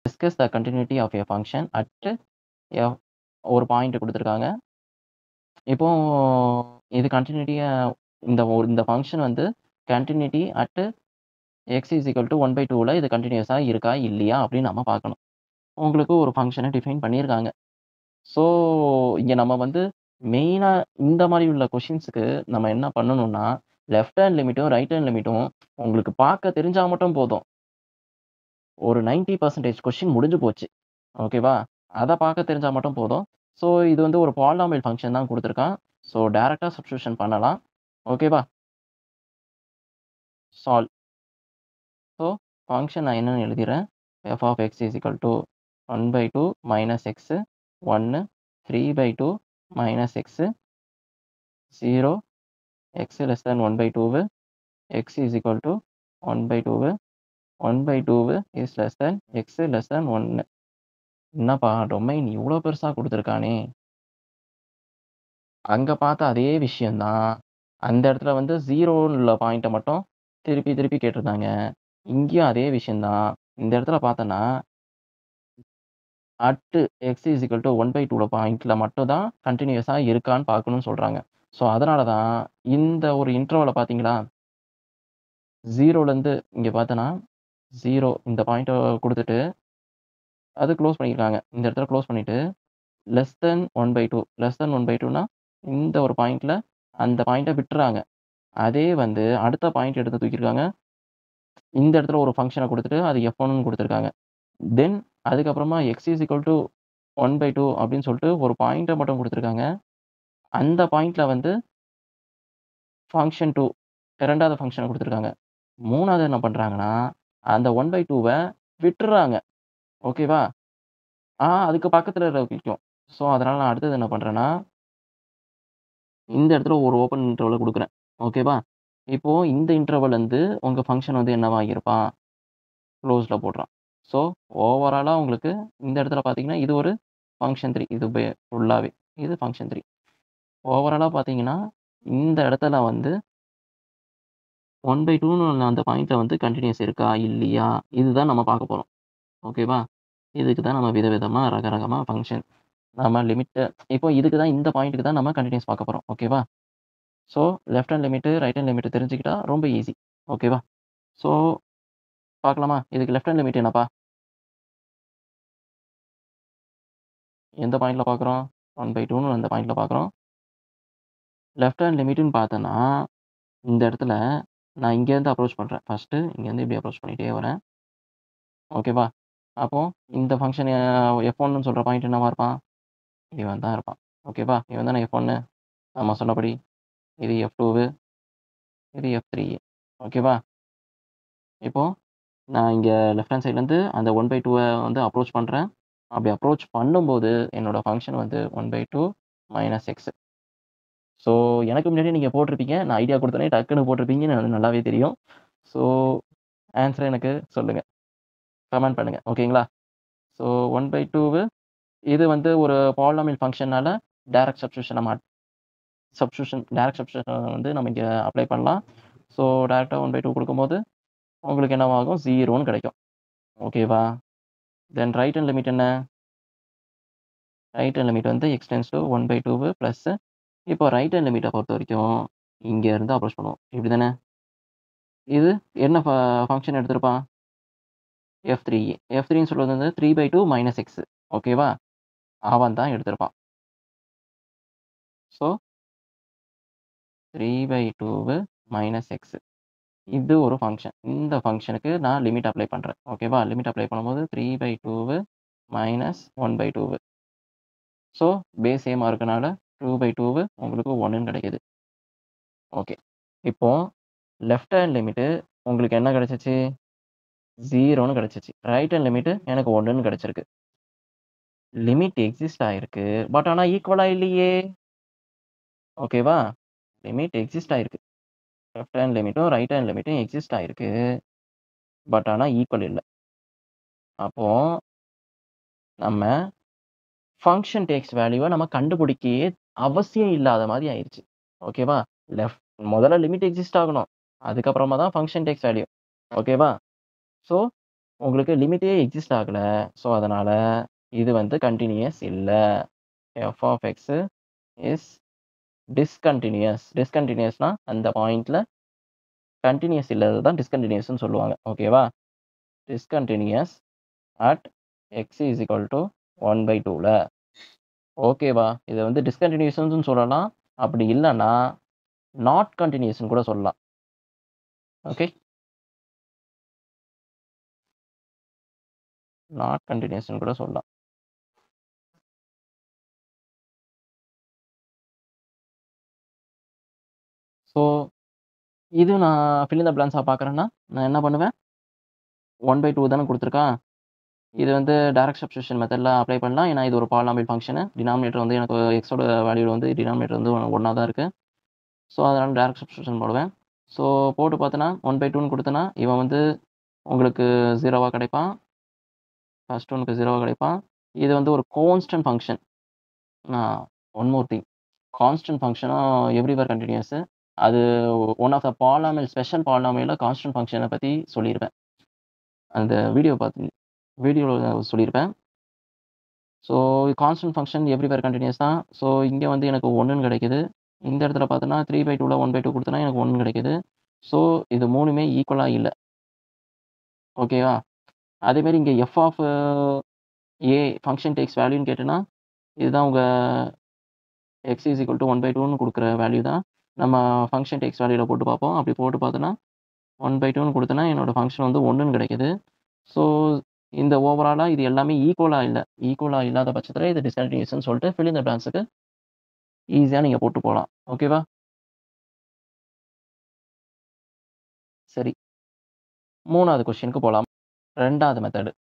Discuss the continuity of a function at a ஒரு point குடுத்துருக்காங்க. இப்போ இது கன்டினியூட்டியா இந்த ஃபங்ஷன் வந்து கன்டினியூட்டி அட் x = 1/2ல இது கன்டினியூஸா இருக்கா? இல்லையா? அப்படின்னு நம்ம பார்க்கணும். உங்களுக்கு ஒரு ஃபங்ஷன டிஃபைன் பண்ணியிருக்காங்க. ஸோ, இங்க நம்ம வந்து மெயினா இந்த மாரி உள்ள கொஸ்டின்ஸ்க்கு நம்ம என்ன பண்ணணும்னா, லெஃப்ட் ஹேண்ட் லிமிட்டும், ரைட் ஹேண்ட் லிமிட்டும் உங்களுக்கு பார்க்க தெரிஞ்சா மட்டும் போதும். ஒரு 90% கொஸ்டின் முடிஞ்சு போச்சு. ஓகேவா? அத பார்க்க தெரிஞ்சா மட்டும் போதும். ஸோ, இது வந்து ஒரு பாலினாமியல் ஃபங்ஷன் தான் குடுத்துருக்கான். ஸோ, டைரக்ட்டா சப்ஸ்டிடியூஷன் பண்ணலாம். ஓகேவா? சால்வ். ஸோ, ஃபங்ஷன் நான் என்னன்னு எழுதிறேன். f of x = 1/2 - x 1 3/2 - x 0 x less than 1/2 x is equal to 1/2 1/2 is less than x less than 1. என்னப்பா டொமைன் இவ்ளோ பெருசா குடுத்துருக்கானே! அங்க பார்த்த அதே விஷயம் தான். அந்த இடத்துல வந்து 0ன்னு உள்ள பாயிண்ட்ட மட்டும் திருப்பி திருப்பி கேட்டிருந்தாங்க. இங்கேயும் அதே விஷயம் தான். இந்த இடத்துல பார்த்தன்னா, at x is equal to 1/2 பாயிண்ட்ல மட்டும் தான் கன்டினியூஸா இருக்கான்னு பார்க்கணும்னு சொல்றாங்க. ஸோ, அதனால தான் இந்த ஒரு இன்டர்வல பார்த்தீங்களா? 0லருந்து இங்க பார்த்தன்னா, 0 இந்த பாயிண்ட்ட குடுத்துட்டு, அது குளோஸ் பண்ணியிருக்காங்க. இந்த இடத்துல குளோஸ் பண்ணிட்டு, லெஸ் தென் 1/2 லெஸ் தென் 1/2ன்னா இந்த ஒரு பாயிண்ட்ல அந்த பாயிண்ட்ட விட்டுறாங்க. அதே வந்து அடுத்த பாயிண்ட் எடுத்து தூக்கியிருக்காங்க. இந்த இடத்துல ஒரு ஃபங்ஷன குடுத்துட்டு, அது f1ன்னு குடுத்துருக்காங்க. தென் அதுக்கப்புறமா x is equal to 1/2 அப்படின்னு சொல்லிட்டு ஒரு பாயிண்ட்ட மட்டும் குடுத்துருக்காங்க. அந்த பாயிண்ட்ல வந்து ஃபங்ஷன் 2 2வது ஃபங்ஷன குடுத்துருக்காங்க. 3வது என்ன பண்றாங்கன்னா, அந்த 1/2வ விட்டுர்றாங்க. ஓகேவா? அதுக்கு பக்கத்துல இருக்கும். ஸோ, அதனால நான் அடுத்தது என்ன பண்றேன்னா, இந்த இடத்துல ஒரு ஓப்பன் இன்டர்வல குடுக்குறேன். ஓகேவா? இப்போ இந்த இன்டர்வல்லருந்து உங்க ஃபங்ஷன் வந்து என்னவா இருப்பான்? குளோஸ்ல போடுறான். ஸோ, ஓவராலா உங்களுக்கு இந்த இடத்துல பார்த்தீங்கன்னா, இது ஒரு ஃபங்ஷன் 3 இது ஃபுல்லாவே. இது ஃபங்ஷன் 3. ஓவராலா பார்த்தீங்கன்னா, இந்த இடத்துல வந்து 1/2ன்னு அந்த பாயிண்ட்ல வந்து கன்டினியூஸ் இருக்கா? இல்லையா? இதுதான் நம்ம பார்க்க போறோம். ஓகேவா? இதுக்கு தான் நம்ம விதவிதமா, ரகரகமா ஃபங்ஷன் நம்ம லிமிட்ட இப்போ இதுக்கு தான் இந்த பாயிண்ட்க்கு தான் நம்ம கன்டினியூஸ் பார்க்க போறோம். ஓகேவா? So, left hand limit, right hand limit தெரிஞ்சுக்கிட்டா ரொம்ப ஈஸி. ஓகேவா? ஸோ, பார்க்கலாமா? இதுக்கு லெஃப்ட் ஹேண்ட் லிமிட் என்னப்பா? எந்த பாயிண்ட்ல பார்க்குறோம்? 1/2ன்னு அந்த பாயிண்ட்ல பார்க்குறோம். லெஃப்ட் ஹேண்ட் லிமிட்ன்னு பார்த்தேன்னா, இந்த இடத்துல நான் இங்கேருந்து அப்ரோச் பண்றேன். ஃபர்ஸ்ட்டு இங்கேருந்து இப்படி அப்ரோச் பண்ணிட்டே வரேன். ஓகேவா? அப்போ இந்த ஃபங்ஷன் f1ன்னு சொல்ற பாயிண்ட் என்னவா இருப்பான்? இவன் தான் இருப்பான். ஓகேவா? இவன் தானே f1 நம்ம சொன்னபடி. இது f2 இது f3 ஓகேவா? இப்போ நான் இங்க லெஃப்ட் ஹேண்ட் சைட்லேருந்து அந்த 1/2வ வந்து அப்ரோச் பண்றேன். அப்படி அப்ரோச் பண்ணும்போது என்னோட ஃபங்ஷன் வந்து 1/2 - x. ஸோ, எனக்கு முன்னாடியே நீங்க போட்டிருப்பீங்க. நான் ஐடியா குடுத்தோனே டக்குன்னு போட்டிருப்பீங்கன்னு எனக்கு நல்லாவே தெரியும். ஸோ, ஆன்ஸர எனக்கு சொல்லுங்க. கமெண்ட் பண்ணுங்க. ஓகேங்களா? ஸோ, 1/2 இது வந்து ஒரு பாலினாமியல் ஃபங்ஷன்னால டைரக்ட் டைரக்ட் சப்ஸ்டிடியூஷன் வந்து நம்ம இங்க அப்ளை பண்ணலாம். ஸோ, டைரக்ட்டா 1/2 குடுக்கும்போது உங்களுக்கு என்னவாகும்? 0ன்னு கிடைக்கும். ஓகேவா? தென் ரைட் ஹேண்ட் லிமிட் என்ன? ரைட் ஹேண்ட் லிமிட் வந்து x டெண்ட்ஸ் டூ 1/2 பிளஸ் இப்போ ரைட் ஹேண்ட் லிமிட்ட பொறுத்தவரைக்கும் இங்க இருந்து அப்ரோச் பண்ணுவோம். இப்படி தானே? இது என்ன ஃபங்ஷன் எடுத்திருப்பான்? f3. f3ன்னு சொல்றது வந்து 3/2 - x. ஓகேவா? அவன் தான் எடுத்திருப்பான். So, 3/2 - x. இது ஒரு ஃபங்ஷன். இந்த ஃபங்ஷனுக்கு நான் லிமிட் அப்ளை பண்றேன். ஓகேவா? லிமிட் அப்ளை பண்ணும்போது 3/2 - 1/2. ஸோ, பேஸ் சேமா இருக்கனால 2/2 உங்களுக்கு 1ன்னு கிடைக்குது. ஓகே. இப்போ லெஃப்ட் ஹேண்ட் லிமிட் உங்களுக்கு என்ன கிடைச்சுச்சு? 0ன்னு கிடைச்சுச்சு. ரைட் ஹேண்ட் லிமிட் எனக்கு 1ன்னு கிடைச்சிருக்கு. லிமிட் எக்ஸிஸ்ட் ஆயிருக்கு. பட் ஆனா ஈக்குவலா இல்லையே! ஓகேவா? லிமிட் எக்ஸிஸ்ட் ஆயிருக்கு. லெஃப்ட் ஹேண்ட் லிமிட்டும், ரைட் ஹேண்ட் லிமிட்டும் எக்ஸிஸ்ட் ஆயிருக்கு. பட் ஆனா ஈக்குவல் இல்ல. அப்போ நம்ம ஃபங்ஷன் டேக்ஸ் வேல்யூவ நம்ம கண்டுபிடிக்கயே அவசியம் இல்லாத மாரி ஆயிருச்சு. ஓகேவா? லெஃப்ட் முதல்ல லிமிட் எக்ஸிஸ்ட் ஆகணும். அதுக்கப்புறமா தான் ஃபங்ஷன் டேக்ஸ் வேல்யூ. ஓகேவா? ஸோ, உங்களுக்கு லிமிட்டே எக்ஸிஸ்ட் ஆகல. ஸோ, அதனால இது வந்து கன்டினியூயஸ் இல்ல. F of x is discontinuous. டிஸ்கன்டினியூயஸ்னா அந்த பாயிண்ட்ல கன்டினியூயஸ் இல்லாதது தான் டிஸ்கன்டினியூயஸ்ன்னு சொல்லுவாங்க. ஓகேவா? Discontinuous at x is equal to 1/2ல. ஓகேவா? இத வந்து டிஸ்கன்டினியூயஸ்ன்னு சொல்லலாம். அப்படி இல்லன்னா, நாட் கன்டினியூயஸ்ன்னு கூட சொல்லலாம். ஓகே. நாட் கன்டினியூயஸ்ன்னு கூட சொல்லலாம். ஸோ, இது நான் ஃபில் இன் த பிளாங்க்ஸா பார்க்குறேன்னா, நான் என்ன பண்ணுவேன்? 1/2 தானே குடுத்துருக்கான். இது வந்து டைரக்ட் சப்ஸ்டிடியூஷன் மெத்தட்ல அப்ளை பண்ணலாம். ஏன்னா, இது ஒரு பாலினாமியல் ஃபங்ஷனு. டினாமினேட்டர் வந்து எனக்கு எக்ஸோட வேல்யூ வந்து டினாமினேட்டர் வந்து 1ஆ தான் இருக்கு. ஸோ, அதனால டைரக்ட் சப்ஸ்டிடியூஷன் போடுவேன். ஸோ, போட்டு பார்த்தேன்னா 1/2ன்னு குடுத்தேன்னா, இவன் வந்து உங்களுக்கு 0வா கிடைப்பான். ஃபர்ஸ்ட் ஒன்னுக்கு 0வா கிடைப்பான். இது வந்து ஒரு constant function. One more thing. Constant ஃபங்ஷனும் எவ்ரிவேர் கன்டினியூயஸ். அது one of the polynomial special பாலினாமியல்ல கான்ஸ்டன்ட் ஃபங்ஷன பத்தி சொல்லியிருப்பேன். அந்த வீடியோல சொல்லியிருப்பேன். So, constant function everywhere continuous தான். ஸோ, இங்க வந்து எனக்கு 1ன்னு கிடைக்குது. இந்த இடத்துல பார்த்தோன்னா 3/2ல 1/2 குடுத்தேன்னா எனக்கு 1 கிடைக்குது. ஸோ, இது 3மே ஈக்குவலா இல்ல. ஓகேவா? அதேமாரி இங்க f of a function takes வேல்யூன்னு கேட்டேன்னா, இதுதான் உங்க எக்ஸ் இஸ் ஈக்குவல் டூ 1/2ன்னு குடுக்குற வேல்யூ தான். நம்ம ஃபங்ஷன் டேக்ஸ் வேல்யூல போட்டு பார்ப்போம். அப்படி போட்டு பார்த்தோன்னா, 1/2ன்னு குடுத்தேன்னா, என்னோட ஃபங்ஷன் வந்து 1ன்னு கிடைக்குது. ஸோ, இந்த ஓவராலா இது எல்லாமே ஈக்குவலா இல்ல. ஈக்குவலா இல்லாத பட்சத்தில இது டிஸ்கன்டினியூயஸ்ன்னு சொல்லிட்டு ஃபில் இன் த பிளாங்க்ஸ்க்கு ஈஸியா நீங்க போட்டு போலாம். ஓகேவா? சரி. 3வது கொஸ்டினுக்கு போலாம். 2வது மெத்தட்.